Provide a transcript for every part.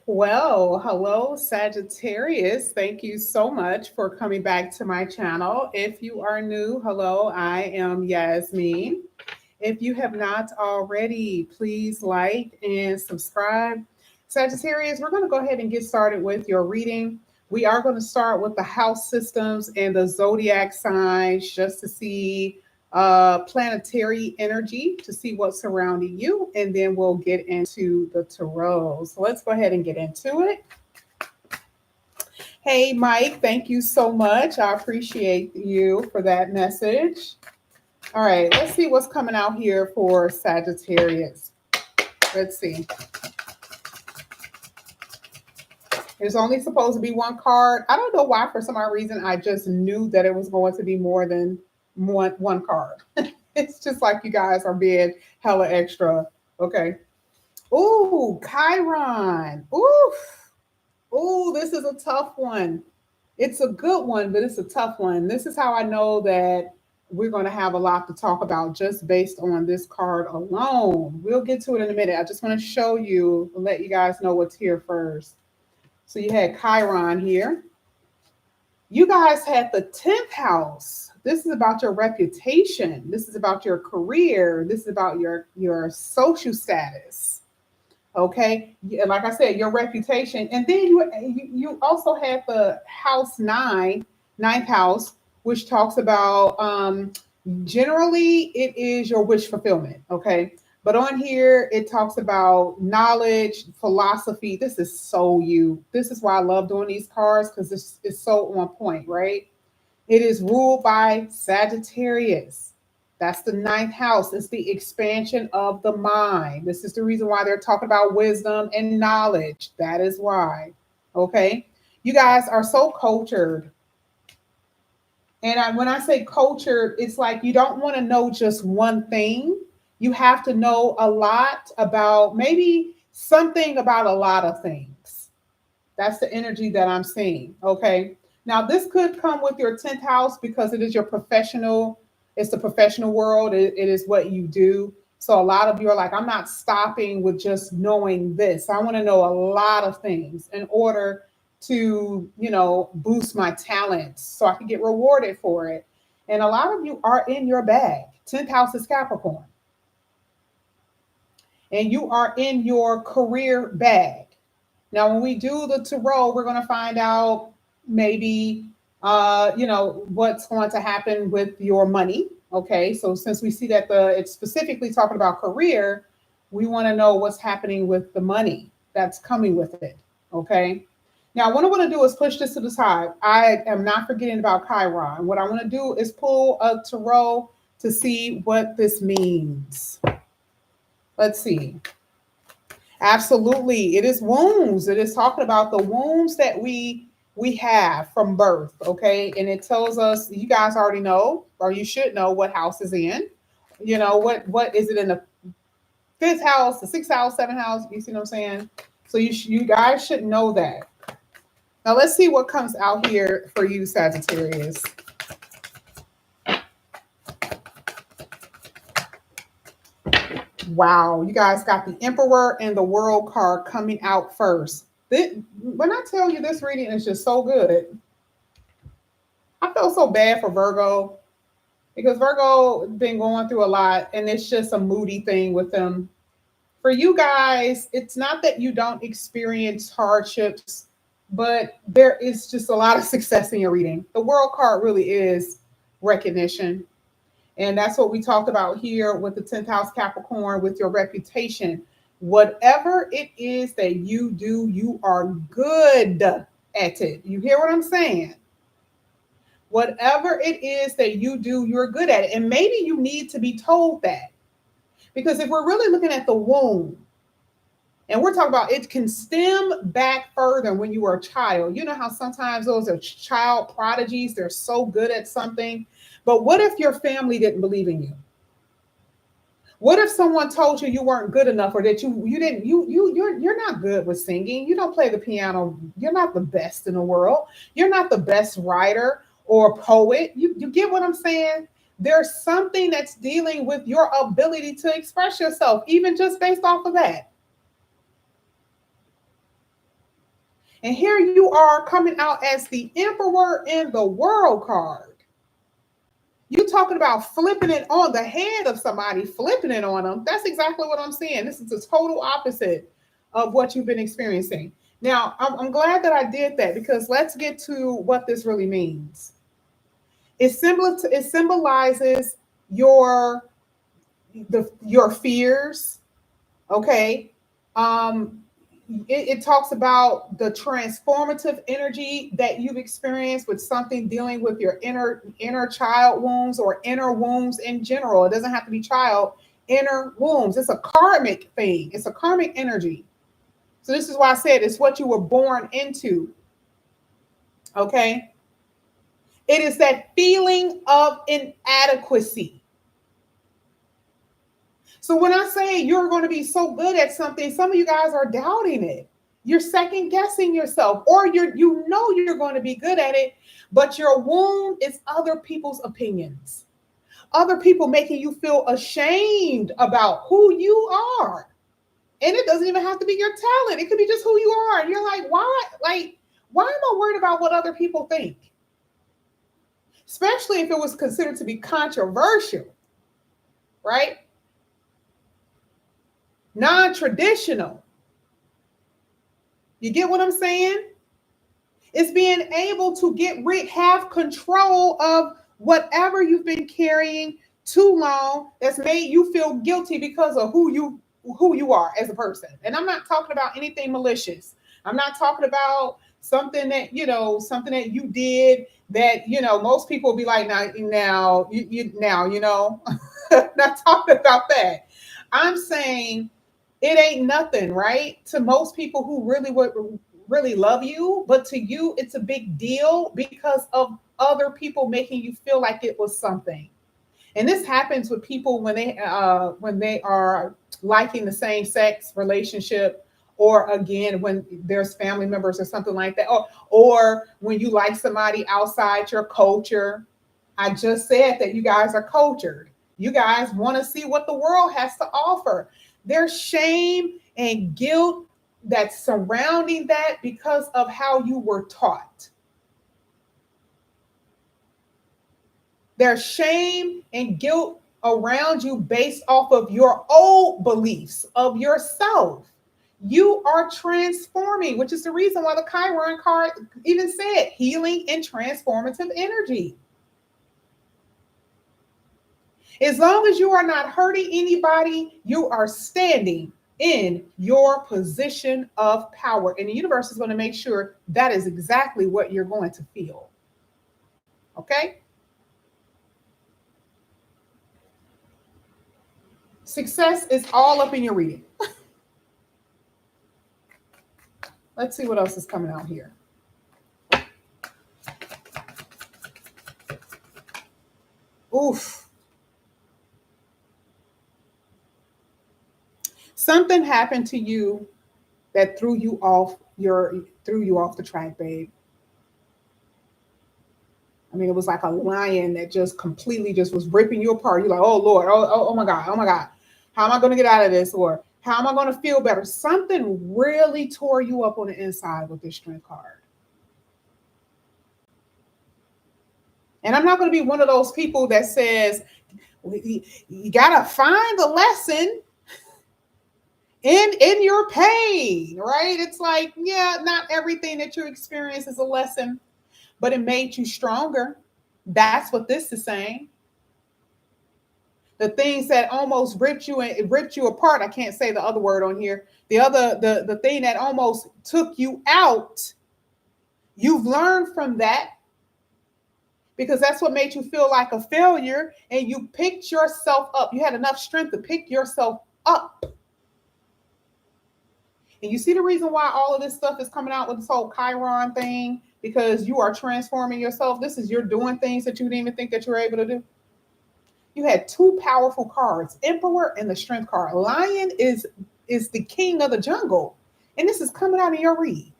Well, hello, Sagittarius. Thank you so much for coming back to my channel. If you are new, hello, I am Yasmin. If you have not already, please like and subscribe. Sagittarius, we're going to go ahead and get started with your reading. We are going to start with the house systems and the zodiac signs just to see planetary energy, to see what's surrounding you, and then we'll get into the tarot. So let's go ahead and get into it. Hey, Mike, thank you so much. I appreciate you for that message. All right, let's see what's coming out here for Sagittarius. Let's see. There's only supposed to be one card. I don't know why, for some odd reason, I just knew that it was going to be more than one card. It's just like you guys are being hella extra. Okay. Ooh, Chiron. Oof. Ooh, this is a tough one. It's a good one, but it's a tough one. This is how I know that we're going to have a lot to talk about just based on this card alone. We'll get to it in a minute. I just want to show you, let you guys know what's here first. So you had Chiron here. You guys had the 10th house. This is about your reputation. This is about your career. This is about your social status. Okay, like I said, your reputation. And then you also have the house ninth house, which talks about generally it is your wish fulfillment. Okay, but on here it talks about knowledge, philosophy. This is so you. This is why I love doing these cards, because this is so on point, right? It is ruled by Sagittarius. That's the ninth house. It's the expansion of the mind. This is the reason why they're talking about wisdom and knowledge. That is why. Okay. You guys are so cultured. And when I say cultured, it's like you don't want to know just one thing. You have to know a lot about, maybe something about a lot of things. That's the energy that I'm seeing. Okay. Now, this could come with your 10th house because it is your professional, it's the professional world. It is what you do. So a lot of you are like, I'm not stopping with just knowing this. I want to know a lot of things in order to, boost my talents so I can get rewarded for it. And a lot of you are in your bag. 10th house is Capricorn. And you are in your career bag. Now, when we do the tarot, we're going to find out maybe, what's going to happen with your money. Okay, so since we see that it's specifically talking about career, we want to know what's happening with the money that's coming with it. Okay. Now, what I want to do is push this to the side. I am not forgetting about Chiron. What I want to do is pull a tarot to see what this means. Let's see. Absolutely. It is wounds. It is talking about the wounds that we have from birth. Okay. And it tells us, you guys already know, or you should know what house is in. What is it in the 5th house, the 6th house, 7th house? You see what I'm saying? So you guys should know that. Now let's see what comes out here for you, Sagittarius. Wow, you guys got the Emperor and the World card coming out first. When I tell you this reading is just so good, I feel so bad for Virgo, because Virgo been going through a lot, and it's just a moody thing with them. For you guys, it's not that you don't experience hardships, but there is just a lot of success in your reading. The World card really is recognition. And that's what we talked about here with the 10th house Capricorn, with your reputation. Whatever it is that you do, you are good at it. You hear what I'm saying? Whatever it is that you do, you're good at it. And maybe you need to be told that. Because if we're really looking at the womb, and we're talking about, it can stem back further when you were a child. You know how sometimes those are child prodigies, they're so good at something. But what if your family didn't believe in you? What if someone told you weren't good enough, or that you're not good with singing, you don't play the piano, you're not the best in the world, you're not the best writer or poet. You get what I'm saying? There's something that's dealing with your ability to express yourself, even just based off of that. And here you are coming out as the Emperor in the World card. You talking about flipping it on the head of somebody, flipping it on them. That's exactly what I'm saying. This is the total opposite of what you've been experiencing. Now, I'm glad that I did that, because let's get to what this really means. It symbolizes your fears, okay? It talks about the transformative energy that you've experienced with something dealing with your inner child wounds, or inner wounds in general. It doesn't have to be child, inner wounds. It's a karmic thing. It's a karmic energy. So this is why I said it's what you were born into. Okay? It is that feeling of inadequacy. So when I say you're going to be so good at something, some of you guys are doubting it. You're second guessing yourself, or you know you're going to be good at it, but your wound is other people's opinions. Other people making you feel ashamed about who you are. And it doesn't even have to be your talent. It could be just who you are. And you're like, why? Like, why am I worried about what other people think? Especially if it was considered to be controversial, right? Non-traditional. You get what I'm saying? It's being able to have control of whatever you've been carrying too long that's made you feel guilty because of who you are as a person. And I'm not talking about anything malicious. I'm not talking about something that you did that, most people will be like, now, not talking about that. I'm saying it ain't nothing, right? To most people who really love you, but to you, it's a big deal because of other people making you feel like it was something. And this happens with people when they are liking the same sex relationship, or again, when there's family members or something like that, or when you like somebody outside your culture. I just said that you guys are cultured. You guys want to see what the world has to offer. There's shame and guilt that's surrounding that because of how you were taught. There's shame and guilt around you based off of your old beliefs of yourself. You are transforming, which is the reason why the Chiron card even said healing and transformative energy. As long as you are not hurting anybody, you are standing in your position of power. And the universe is going to make sure that is exactly what you're going to feel. Okay? Success is all up in your reading. Let's see what else is coming out here. Oof. Something happened to you that threw you off the track, babe. I mean, it was like a lion that just completely just was ripping you apart. You're like, oh Lord, oh my God. How am I going to get out of this? Or how am I going to feel better? Something really tore you up on the inside with this Strength card. And I'm not going to be one of those people that says, you got to find the lesson in your pain, right? It's like, yeah, not everything that you experience is a lesson, but it made you stronger. That's what this is saying. The things that almost ripped you apart. I can't say the other word on here. The thing that almost took you out. You've learned from that, because that's what made you feel like a failure, and you picked yourself up. You had enough strength to pick yourself up. And you see the reason why all of this stuff is coming out with this whole Chiron thing, because you are transforming yourself. You're doing things that you didn't even think that you were able to do. You had two powerful cards, Emperor and the Strength card. Lion is the king of the jungle. And this is coming out in your read.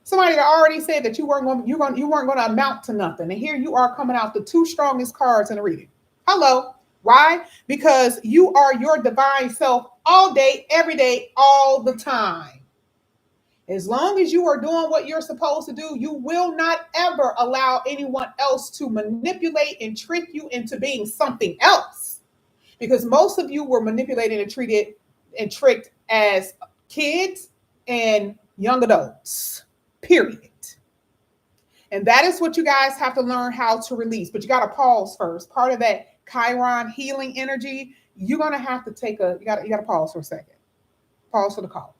Somebody that already said that you weren't going to amount to nothing. And here you are coming out the two strongest cards in the reading. Hello. Why? Because you are your divine self all day, every day, all the time. As long as you are doing what you're supposed to do, you will not ever allow anyone else to manipulate and trick you into being something else. Because most of you were manipulated and treated and tricked as kids and young adults, period. And that is what you guys have to learn how to release. But you got to pause first. Part of that Chiron healing energy, you're going to have to take you got to pause for a second. Pause for the cause.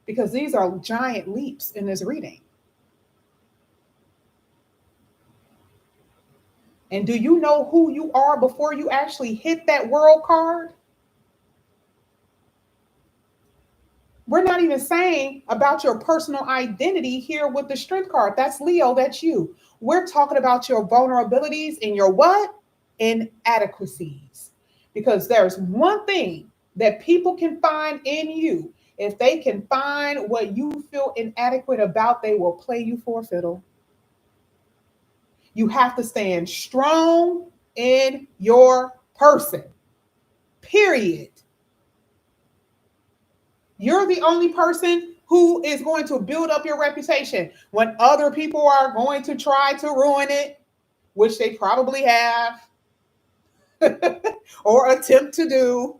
Because these are giant leaps in this reading. And do you know who you are before you actually hit that world card? We're not even saying about your personal identity here with the strength card. That's Leo, that's you. We're talking about your vulnerabilities and your what? Inadequacies. Because there's one thing that people can find in you. If they can find what you feel inadequate about, they will play you for a fiddle. You have to stand strong in your person, period. You're the only person who is going to build up your reputation when other people are going to try to ruin it, which they probably have or attempt to do.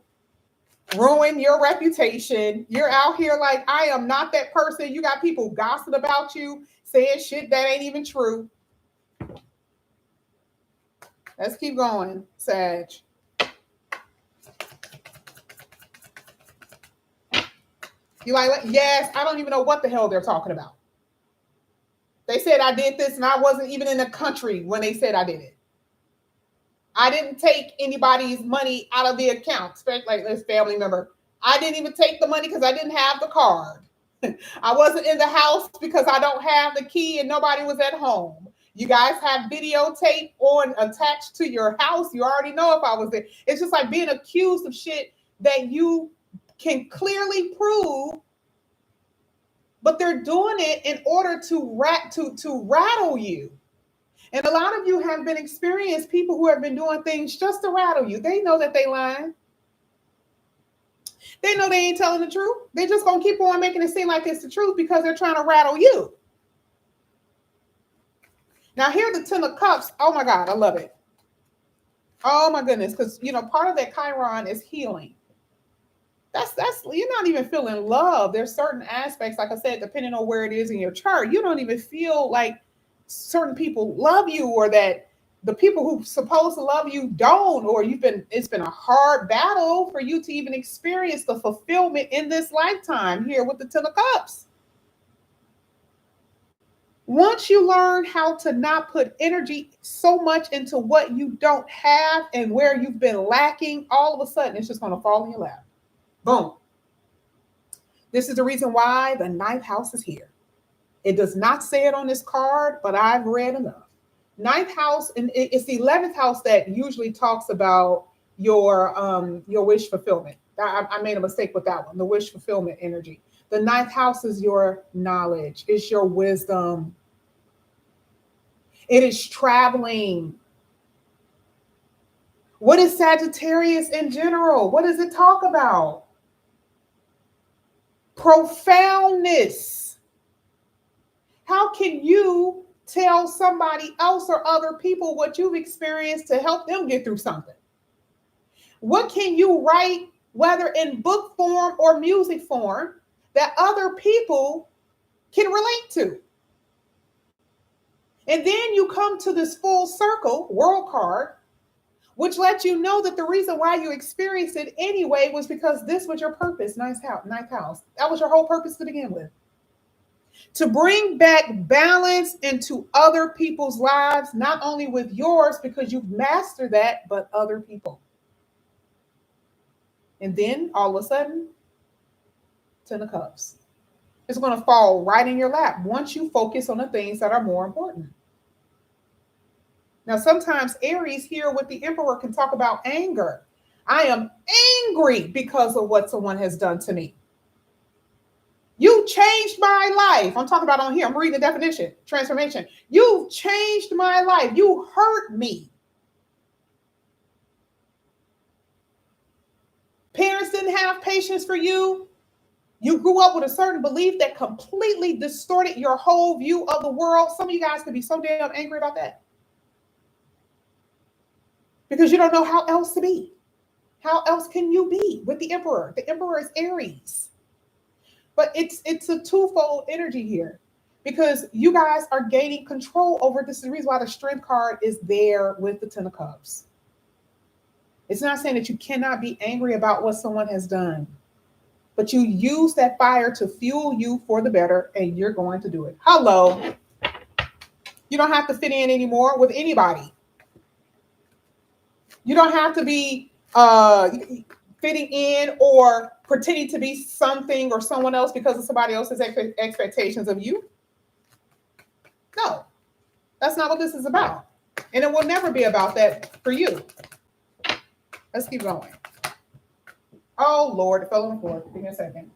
Ruin your reputation. You're out here like, I am not that person. You got people gossiping about you, saying shit that ain't even true. Let's keep going, Sag. You like, yes, I don't even know what the hell they're talking about. They said I did this and I wasn't even in the country when they said I did it. I didn't take anybody's money out of the account, especially like this family member. I didn't even take the money because I didn't have the card. I wasn't in the house because I don't have the key and nobody was at home. You guys have videotape on attached to your house. You already know if I was there. It's just like being accused of shit that you can clearly prove, but they're doing it in order to rattle you. And a lot of you have been experienced people who have been doing things just to rattle you. They know that they lying. They know they ain't telling the truth. They just gonna keep on making it seem like it's the truth because they're trying to rattle you. Now here the 10 of Cups. Oh my God, I love it. Oh my goodness, because part of that Chiron is healing. That's you're not even feeling love. There's certain aspects, like I said, depending on where it is in your chart, you don't even feel like certain people love you, or that the people who supposed to love you don't, or it's been a hard battle for you to even experience the fulfillment in this lifetime here with the 10 of Cups. Once you learn how to not put energy so much into what you don't have and where you've been lacking, all of a sudden it's just going to fall in your lap. Boom. This is the reason why the 9th house is here. It does not say it on this card, but I've read enough. 9th house, and it's the 11th house that usually talks about your wish fulfillment. I made a mistake with that one, the wish fulfillment energy. The 9th house is your knowledge, it's your wisdom. It is traveling. What is Sagittarius in general? What does it talk about? Profoundness. How can you tell somebody else or other people what you've experienced to help them get through something? What can you write, whether in book form or music form, that other people can relate to? And then you come to this full circle world card, which lets you know that the reason why you experienced it anyway was because this was your purpose. 9th house. That was your whole purpose to begin with. To bring back balance into other people's lives, not only with yours because you've mastered that, but other people. And then all of a sudden, 10 of Cups. It's going to fall right in your lap once you focus on the things that are more important. Now, sometimes Aries here with the Emperor can talk about anger. I am angry because of what someone has done to me. You changed my life. I'm talking about on here. I'm reading the definition, transformation. You've changed my life. You hurt me. Parents didn't have patience for you. You grew up with a certain belief that completely distorted your whole view of the world. Some of you guys could be so damn angry about that because you don't know how else to be. How else can you be with the Emperor? The Emperor is Aries. But it's a twofold energy here because you guys are gaining control over. This is the reason why the Strength card is there with the Ten of Cups. It's not saying that you cannot be angry about what someone has done, but you use that fire to fuel you for the better, and you're going to do it. Hello. You don't have to fit in anymore with anybody. You don't have to be fitting in or pretending to be something or someone else because of somebody else's expectations of you. No, that's not what this is about. And it will never be about that for you. Let's keep going. Oh, Lord, it fell on the floor. Give me a second.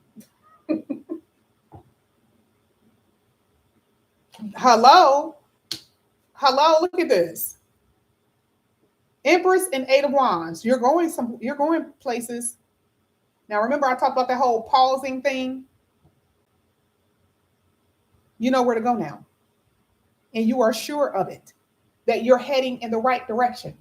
Hello. Hello, look at this. Empress and Eight of Wands. You're going places. Now, remember I talked about that whole pausing thing? You know where to go now. And you are sure of it, that you're heading in the right direction.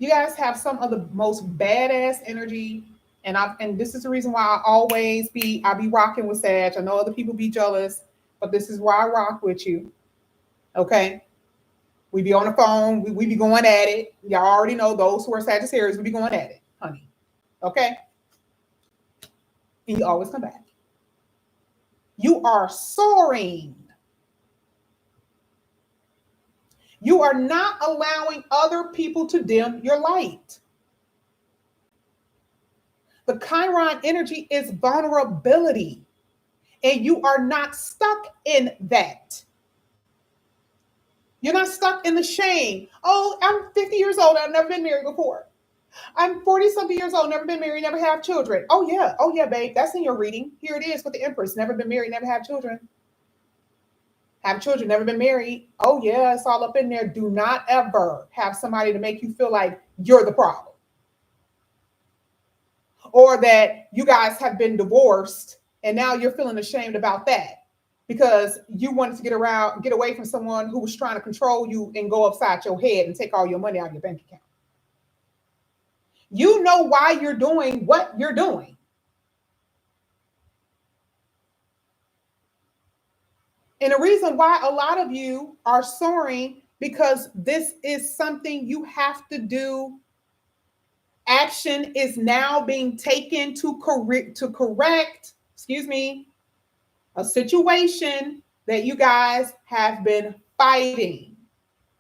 You guys have some of the most badass energy. And this is the reason why I be rocking with Sag. I know other people be jealous, but this is why I rock with you. Okay. We be on the phone. We be going at it. Y'all already know those who are Sagittarius, we be going at it, honey. Okay. And you always come back. You are soaring. You are not allowing other people to dim your light. The Chiron energy is vulnerability, and you are not stuck in that. You're not stuck in the shame. Oh, I'm 50 years old. I've never been married before. I'm 40-something years old, never been married, never have children. Oh, yeah, babe. That's in your reading. Here it is with the Empress. Never been married, never have children. Have children, never been married. Oh, yeah, it's all up in there. Do not ever have somebody to make you feel like you're the problem. Or that you guys have been divorced and now you're feeling ashamed about that because you wanted to get away from someone who was trying to control you and go upside your head and take all your money out of your bank account. You know why you're doing what you're doing. And the reason why a lot of you are soaring, because this is something you have to do. Action is now being taken to correct, a situation that you guys have been fighting,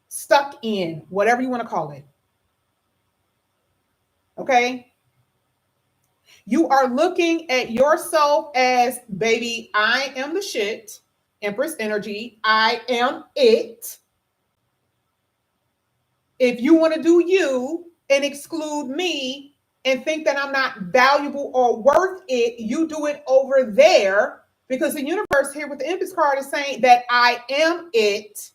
stuck in, whatever you want to call it. Okay? You are looking at yourself as, baby, I am the shit. Empress energy. I am it. If you want to do you and exclude me and think that I'm not valuable or worth it, you do it over there, because the universe here with the Empress card is saying that I am it.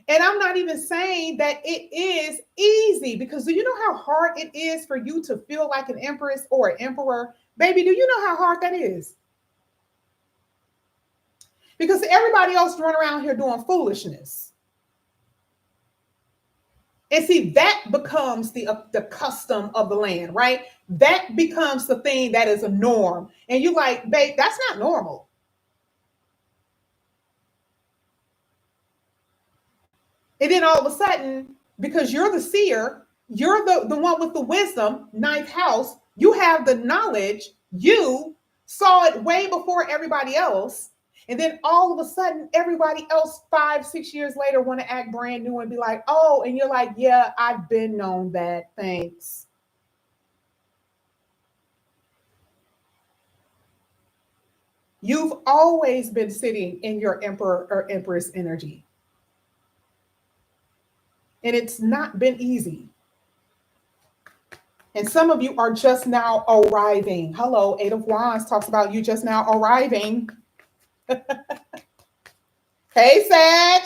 And I'm not even saying that it is easy, because do you know how hard it is for you to feel like an Empress or an Emperor? Baby, do you know how hard that is? Because everybody else run around here doing foolishness. And see, that becomes the custom of the land, right? That becomes the thing that is a norm. And you're like, babe, that's not normal. And then all of a sudden, because you're the seer, you're the one with the wisdom, ninth house, you have the knowledge, you saw it way before everybody else. And then all of a sudden, everybody else 5-6 years later want to act brand new and be like, oh, and you're like, yeah, I've been known that. Thanks. You've always been sitting in your Emperor or Empress energy. And it's not been easy. And some of you are just now arriving. Hello, Eight of Wands talks about you just now arriving. Hey, Sag.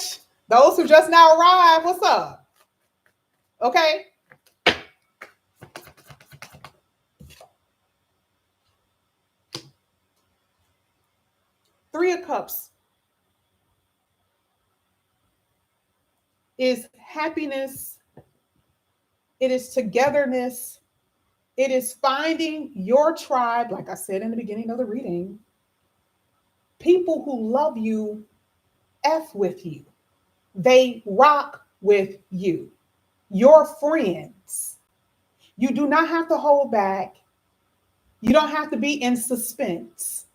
Those who just now arrived, what's up? Okay. Three of Cups is happiness. It is togetherness. It is finding your tribe, like I said in the beginning of the reading. People who love you, F with you. They rock with you. Your friends. You do not have to hold back. You don't have to be in suspense.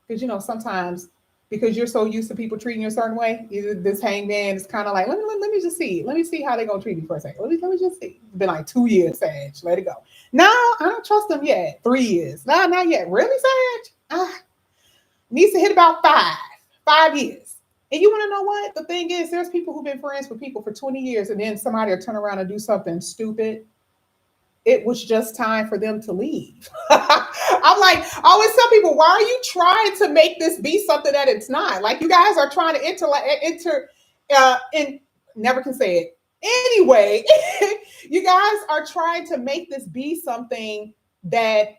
Because, you know, sometimes because you're so used to people treating you a certain way, this hangman is kind of like, let me just see. Let me see how they're going to treat me for a second. Let me just see. It's been like 2 years, Sag. Let it go. No, I don't trust them yet. 3 years. No, not yet. Really, Sag? Needs to hit about 5 years. And you want to know what? The thing is, there's people who've been friends with people for 20 years, and then somebody will turn around and do something stupid. It was just time for them to leave. I'm like, I always tell people, why are you trying to make this be something that it's not? Like, you guys are trying to never can say it. Anyway, you guys are trying to make this be something that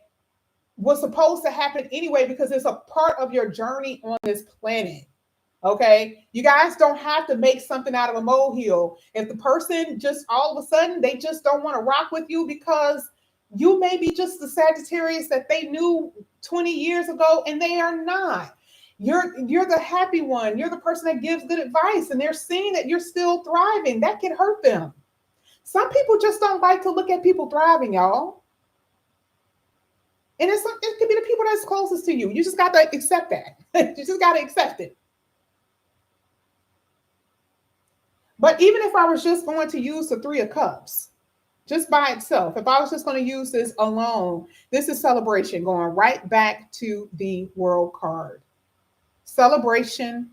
was supposed to happen anyway, because it's a part of your journey on this planet. Okay, you guys don't have to make something out of a molehill. If the person just all of a sudden they just don't want to rock with you because you may be just the Sagittarius that they knew 20 years ago and they are not. You're the happy one. You're the person that gives good advice and they're seeing that you're still thriving. That can hurt them. Some people just don't like to look at people thriving, y'all. And it could be the people that's closest to you. You just got to accept that. You just got to accept it. But even if I was just going to use the Three of Cups, just by itself, if I was just going to use this alone, this is celebration, going right back to the World card. Celebration,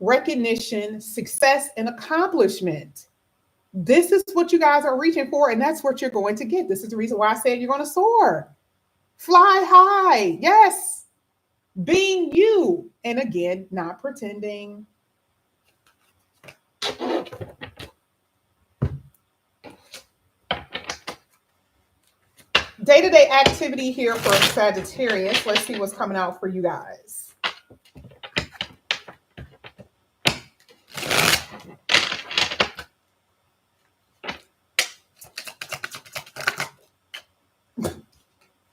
recognition, success, and accomplishment. This is what you guys are reaching for, and that's what you're going to get. This is the reason why I said you're going to soar. Fly high. Yes. Being you. And again, not pretending. Day-to-day activity here for Sagittarius. Let's see what's coming out for you guys.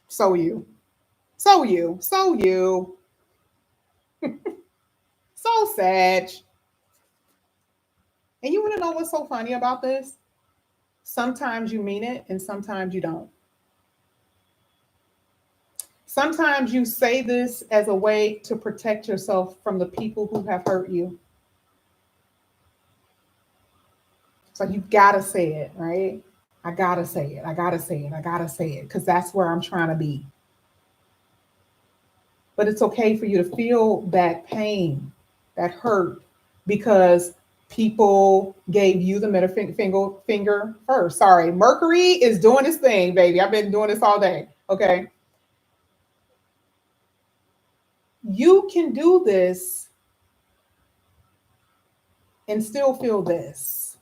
So you. So Sag. And you want to know what's so funny about this? Sometimes you mean it and sometimes you don't. Sometimes you say this as a way to protect yourself from the people who have hurt you. So you gotta say it, right? I gotta say it. I gotta say it. I gotta say it because that's where I'm trying to be. But it's okay for you to feel that pain, that hurt, because people gave you the middle finger first. Sorry, Mercury is doing this thing, baby. I've been doing this all day. Okay. You can do this and still feel this.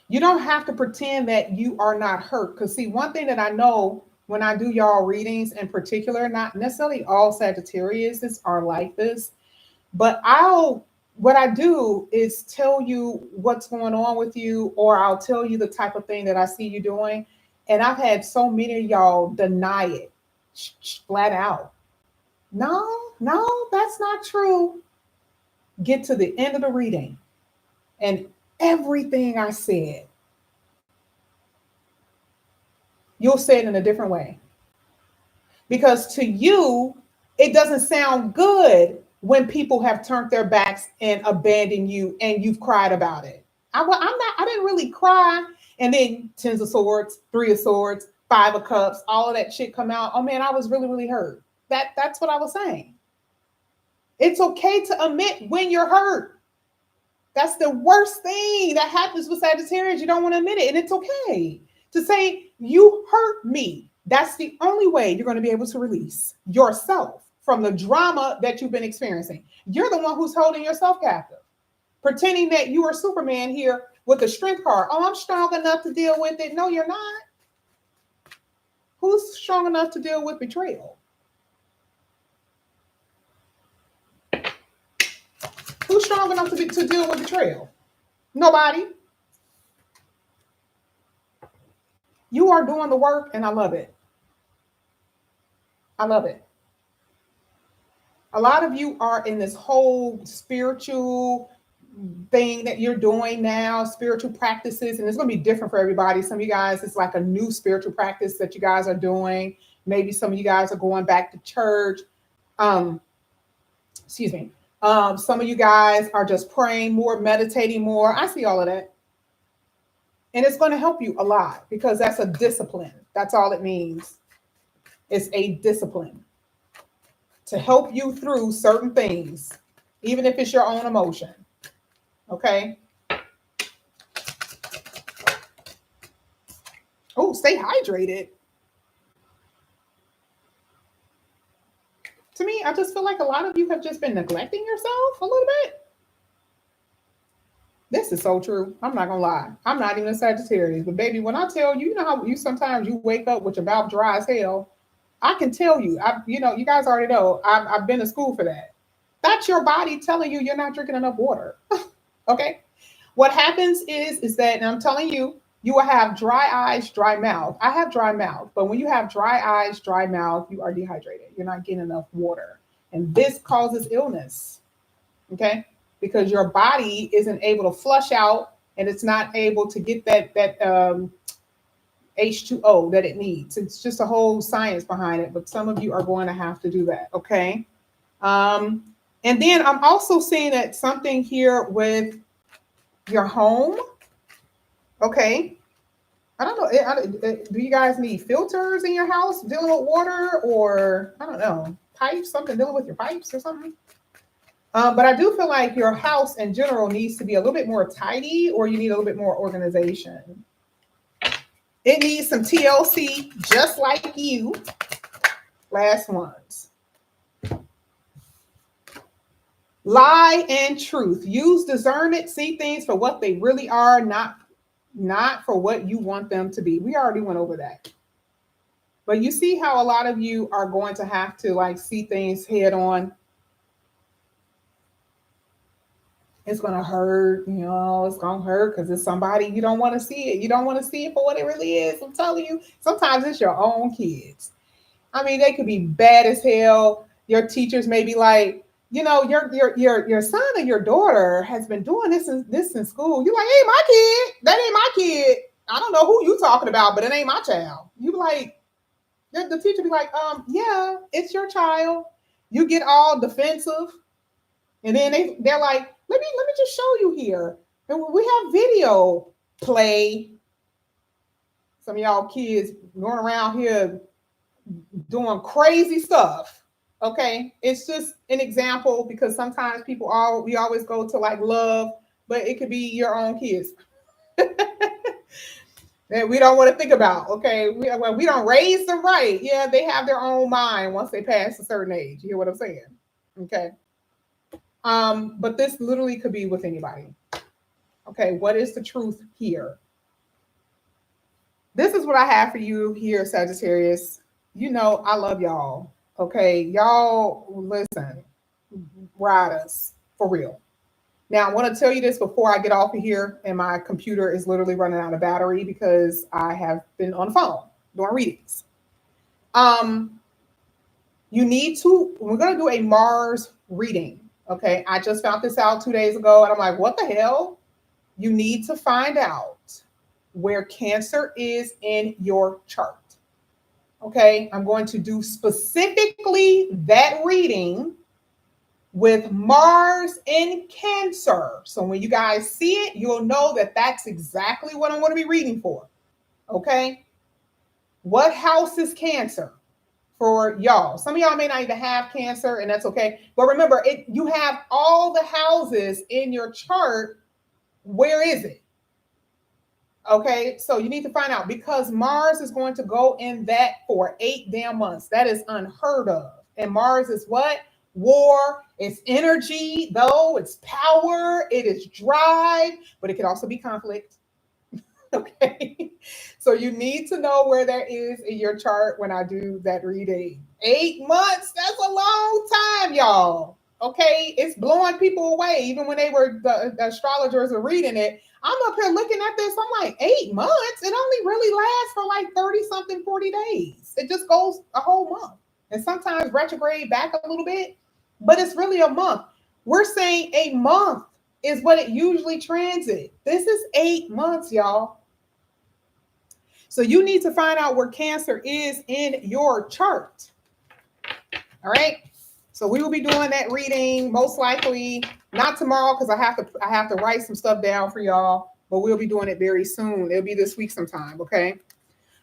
You don't have to pretend that you are not hurt. Because see, one thing that I know when I do y'all readings in particular, not necessarily all Sagittarius are like this, but what I do is tell you what's going on with you, or I'll tell you the type of thing that I see you doing. And I've had so many of y'all deny it flat out. No, that's not true. Get to the end of the reading and everything I said, you'll say it in a different way. Because to you, it doesn't sound good when people have turned their backs and abandoned you and you've cried about it. I didn't really cry. And then 10 of Swords, 3 of Swords, 5 of Cups, all of that shit come out. Oh man, I was really, really hurt. That's what I was saying. It's okay to admit when you're hurt. That's the worst thing that happens with Sagittarius. You don't want to admit it. And it's okay to say, you hurt me. That's the only way you're going to be able to release yourself from the drama that you've been experiencing. You're the one who's holding yourself captive. pretending that you are Superman here with the strength card. Oh, I'm strong enough to deal with it. No, you're not. Who's strong enough to deal with betrayal? Who's strong enough to deal with betrayal? Nobody. You are doing the work, and I love it. I love it. A lot of you are in this whole spiritual thing that you're doing now, spiritual practices, and it's going to be different for everybody. Some of you guys, it's like a new spiritual practice that you guys are doing. Maybe some of you guys are going back to church. Excuse me. Some of you guys are just praying more, meditating more. I see all of that. And it's going to help you a lot because that's a discipline. That's all it means. It's a discipline to help you through certain things, even if it's your own emotion. Okay. Oh, stay hydrated. To me, I just feel like a lot of you have just been neglecting yourself a little bit. This is so true. I'm not gonna lie. I'm not even a Sagittarius, but baby, when I tell you, you know how you sometimes you wake up with your mouth dry as hell. I can tell you. You guys already know. I've been to school for that. That's your body telling you you're not drinking enough water. Okay. What happens is that, and I'm telling you, you will have dry eyes, dry mouth. I have dry mouth, but when you have dry eyes, dry mouth, you are dehydrated. You're not getting enough water, and this causes illness. Okay. Because your body isn't able to flush out and it's not able to get that H2O that it needs. It's just a whole science behind it, but some of you are going to have to do that, okay? And then I'm also seeing that something here with your home, okay? I don't know, do you guys need filters in your house dealing with water, or I don't know, pipes, something dealing with your pipes or something? But I do feel like your house in general needs to be a little bit more tidy, or you need a little bit more organization. It needs some TLC, just like you. Last ones. Lie and truth. Use discernment. See things for what they really are, not for what you want them to be. We already went over that. But you see how a lot of you are going to have to like see things head on. It's going to hurt, it's going to hurt because it's somebody you don't want to see it. You don't want to see it for what it really is. I'm telling you, sometimes it's your own kids. I mean, they could be bad as hell. Your teachers may be like, your son or your daughter has been doing this in school. You're like, hey, my kid, that ain't my kid. I don't know who you talking about, but it ain't my child. You like, the teacher be like, yeah, it's your child. You get all defensive. And then they're like, let me just show you here. And we have video play. Some of y'all kids going around here doing crazy stuff. Okay. It's just an example because sometimes we always go to like love, but it could be your own kids that we don't want to think about. Okay. We don't raise them right. Yeah. They have their own mind once they pass a certain age. You hear what I'm saying? Okay. But this literally could be with anybody. Okay, what is the truth here? This is what I have for you here, Sagittarius. I love y'all. Okay, y'all listen, ride us for real. Now, I want to tell you this before I get off of here, and my computer is literally running out of battery because I have been on the phone doing readings. We're going to do a Mars reading. Okay, I just found this out 2 days ago, and I'm like, what the hell? You need to find out where Cancer is in your chart. Okay, I'm going to do specifically that reading with Mars in Cancer. So when you guys see it, you'll know that that's exactly what I'm going to be reading for. Okay, what house is Cancer? For y'all, some of y'all may not even have Cancer, and that's okay. But remember, you have all the houses in your chart. Where is it? Okay, so you need to find out because Mars is going to go in that for 8 damn months. That is unheard of. And Mars is what? war, it's energy, though, it's power, it is drive, but it can also be conflict. Okay. So you need to know where that is in your chart when I do that reading. 8 months, that's a long time, y'all. Okay. It's blowing people away. Even when the astrologers are reading it, I'm up here looking at this. I'm like, 8 months? It only really lasts for like 30 something, 40 days. It just goes a whole month. And sometimes retrograde back a little bit, but it's really a month. We're saying a month is what it usually transit. This is 8 months, y'all. So you need to find out where Cancer is in your chart. All right. So we will be doing that reading most likely not tomorrow because I have to write some stuff down for y'all, but we'll be doing it very soon. It'll be this week sometime. Okay.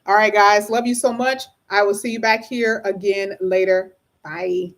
All right, guys. Love you so much. I will see you back here again later. Bye.